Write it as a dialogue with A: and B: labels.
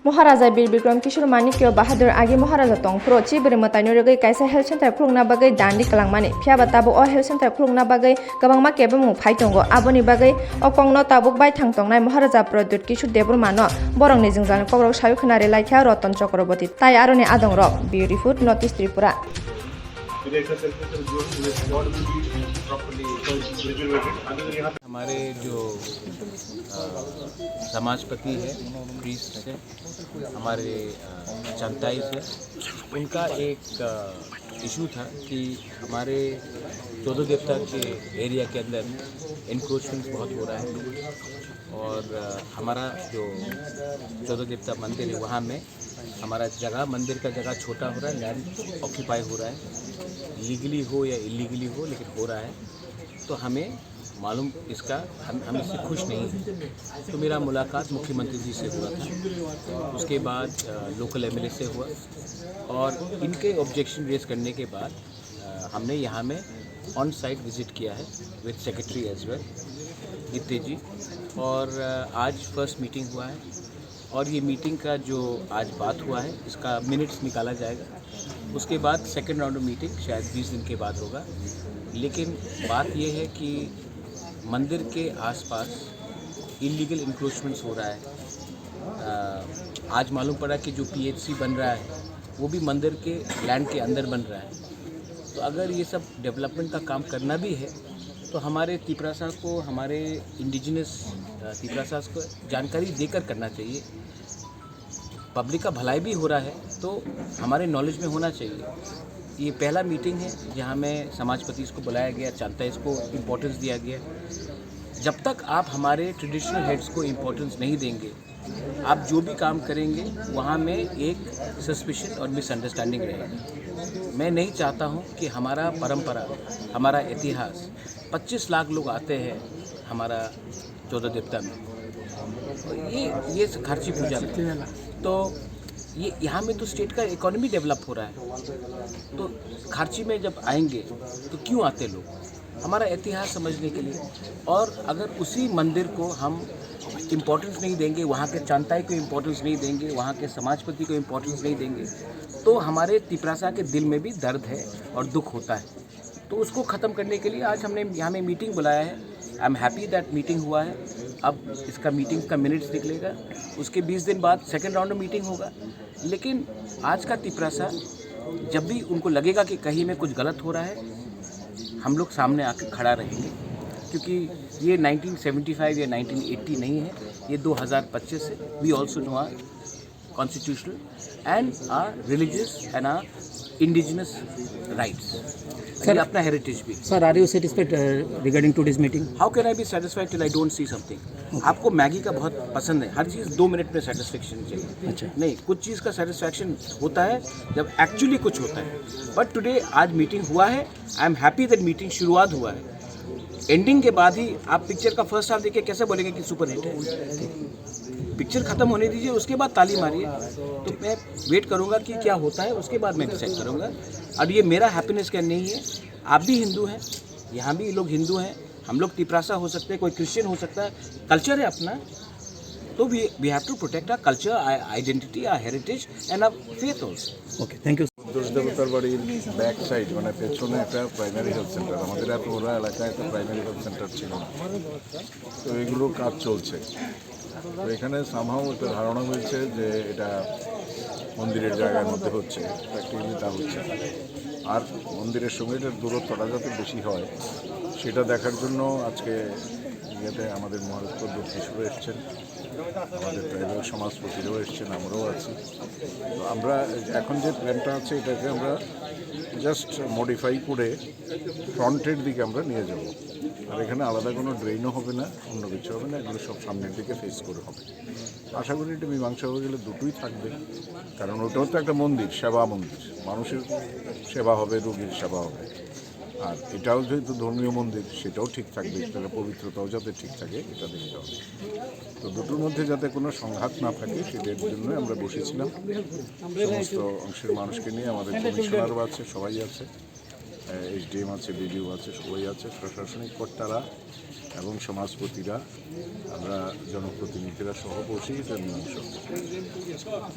A: महाराजा बीर बिक्रम किशोर मानिक्य बाहादुर आगे महाराजा तंगफ्रो चिबरे मतानि रगै कायसा health centre खुलुंगना बागै दान्दी खालामनानै फियाबा ताबो अ हेल्थ सेंटर खुलुंगना बागै गोबांमा केबेमु फायतंगो आबोनि बागै अकंनो ताबुक बाय थांतंनाय महाराजा प्रद्युत किशोर देबरमानो बरंनि जोंजानो कब्राव सायु खोनारे लाइखा रतन चक्रवर्ती ताई आरोनि आदं रक ब्यूटीफुल नॉर्थ ईस्ट त्रिपुरा।
B: हमारे जो समाजपति है, प्रीस्ट है, हमारे चंताई से उनका एक इशू था कि हमारे चौदह देवता के एरिया के अंदर इंक्रोचमेंट बहुत हो रहा है और हमारा जो चौदह देवता मंदिर है वहाँ में हमारा जगह मंदिर का जगह छोटा हो रहा है, लैंड ऑक्यूपाई हो रहा है, लीगली हो या इलीगली हो लेकिन हो रहा है। तो हमें मालूम इसका हम इससे खुश नहीं हैं। तो मेरा मुलाकात मुख्यमंत्री जी से हुआ था, उसके बाद लोकल एमएलए से हुआ और इनके ऑब्जेक्शन रेज करने के बाद हमने यहाँ में ऑन साइट विज़िट किया है with secretary as well Gitte ji और आज फर्स्ट मीटिंग हुआ है और ये मीटिंग का जो आज बात हुआ है इसका मिनट्स निकाला जाएगा। उसके बाद सेकेंड राउंड मीटिंग शायद 20 दिन के बाद होगा। लेकिन बात ये है कि मंदिर के आसपास इलीगल इंक्रोचमेंट्स हो रहा है। आज मालूम पड़ा कि जो पीएचसी बन रहा है वो भी मंदिर के लैंड के अंदर बन रहा है। तो अगर ये सब डेवलपमेंट का काम करना भी है तो हमारे तिपरासा को, हमारे इंडिजिनस तिपरासा को जानकारी देकर करना चाहिए। पब्लिक का भलाई भी हो रहा है तो हमारे नॉलेज में होना चाहिए। ये पहला मीटिंग है जहाँ में समाजपति को बुलाया गया, चाहता है इसको इम्पोर्टेंस दिया गया। जब तक आप हमारे ट्रेडिशनल हेड्स को इम्पोर्टेंस नहीं देंगे, आप जो भी काम करेंगे वहाँ में एक सस्पिशन और मिसअंडरस्टैंडिंग रहेगा। मैं नहीं चाहता हूँ कि हमारा परंपरा, हमारा इतिहास 25 लाख लोग आते हैं हमारा चौदह देवता में, ये खर्ची पूजा में, तो ये यहाँ में तो स्टेट का इकोनॉमी डेवलप हो रहा है। तो खर्ची में जब आएंगे तो क्यों आते लोग? हमारा इतिहास समझने के लिए। और अगर उसी मंदिर को हम इम्पोर्टेंस नहीं देंगे, वहाँ के चांताई को इम्पोर्टेंस नहीं देंगे, वहाँ के समाजपति को इम्पोर्टेंस नहीं देंगे, तो हमारे तिपरासा के दिल में भी दर्द है और दुख होता है। तो उसको ख़त्म करने के लिए आज हमने यहाँ में मीटिंग बुलाया है। I am happy that meeting हुआ है। अब इसका मीटिंग का मिनट्स निकलेगा, उसके 20 दिन बाद सेकेंड राउंड में मीटिंग होगा। लेकिन आज का तिपरासा जब भी उनको लगेगा कि कहीं में कुछ गलत हो रहा है, हम लोग सामने आकर खड़ा रहेंगे, क्योंकि ये 1975 या 1980 नहीं है, ये 2025 है। We also know our constitutional and our religious and our indigenous rights, sir अपना हेरिटेज भी।
C: Sir, are you satisfied regarding today's meeting?
B: How can I be satisfied till I don't see something? आपको Maggi का बहुत पसंद है, हर चीज़ 2 minute में satisfaction चाहिए।
C: अच्छा,
B: नहीं, कुछ चीज़ का सेटिस्फैक्शन होता है जब एक्चुअली कुछ होता है। बट टुडे आज मीटिंग हुआ है, I am happy that meeting शुरुआत हुआ है। एंडिंग के बाद ही आप पिक्चर का फर्स्ट हाफ देखिए, कैसे बोलेंगे कि सुपर हिट है? पिक्चर ख़त्म होने दीजिए, उसके बाद ताली मारिए। तो मैं वेट करूँगा कि क्या होता है, उसके बाद मैं डिसाइड करूँगा। और ये मेरा हैप्पीनेस का नहीं है। आप भी हिंदू हैं, यहाँ भी लोग हिंदू हैं, हम लोग तिपरासा हो सकते हैं, कोई क्रिश्चियन हो सकता है, कल्चर है अपना। तो we have to protect our culture, identity, our heritage and our faith also.
C: Okay, thank you.
D: দেবতার বাড়ির ব্যাক সাইড মানে পেছনে একটা প্রাইমারি হেলথ সেন্টার, আমাদের এত ওরা এলাকায় একটা প্রাইমারি হেলথ সেন্টার ছিল না। তো এগুলো কাজ চলছে। তো এখানে সামহাও একটা ধারণা হয়েছে যে এটা মন্দিরের জায়গার মধ্যে হচ্ছে, প্র্যাকটিক্যালি তা হচ্ছে। আর মন্দিরের সঙ্গে এটার দূরত্বটা যাতে বেশি হয় সেটা দেখার জন্য আজকে ইয়েতে আমাদের মহারাজ প্রদ্যুৎ কিশোর এসছেন, আমাদের ট্রাইবাল সমাজপতিরাও এসছেন, আমরাও আছি। তো আমরা এখন যে প্ল্যানটা আছে এটাকে আমরা জাস্ট মডিফাই করে ফ্রন্টের দিকে আমরা নিয়ে যাব। আর এখানে আলাদা কোনো ড্রেনও হবে না, অন্য কিছু হবে না, এগুলো সব সামনের দিকে ফেস করে হবে। আশা করি এটা মীমাংসা হয়ে গেলে দুটোই থাকবে, কারণ ওটাও তো একটা মন্দির, সেবা মন্দির, মানুষের সেবা হবে, রোগীর সেবা হবে। আর এটাও যেহেতু ধর্মীয় মন্দির, সেটাও ঠিক থাকবে, সেটার পবিত্রতাও যাতে ঠিক থাকে এটা দেখতে হবে। তো দুটোর মধ্যে যাতে কোনো সংঘাত না থাকে সেটার জন্য আমরা বসেছিলাম। সমস্ত অংশের মানুষকে নিয়ে, আমাদের কমিশনারও আছে, সবাই আছে, এসডিএম আছে, বিডিও আছে, সবাই আছে, প্রশাসনিক কর্তারা এবং সমাজপতিরা, আমরা জনপ্রতিনিধিরা সহ বসেই এটা মীমাংসা করব।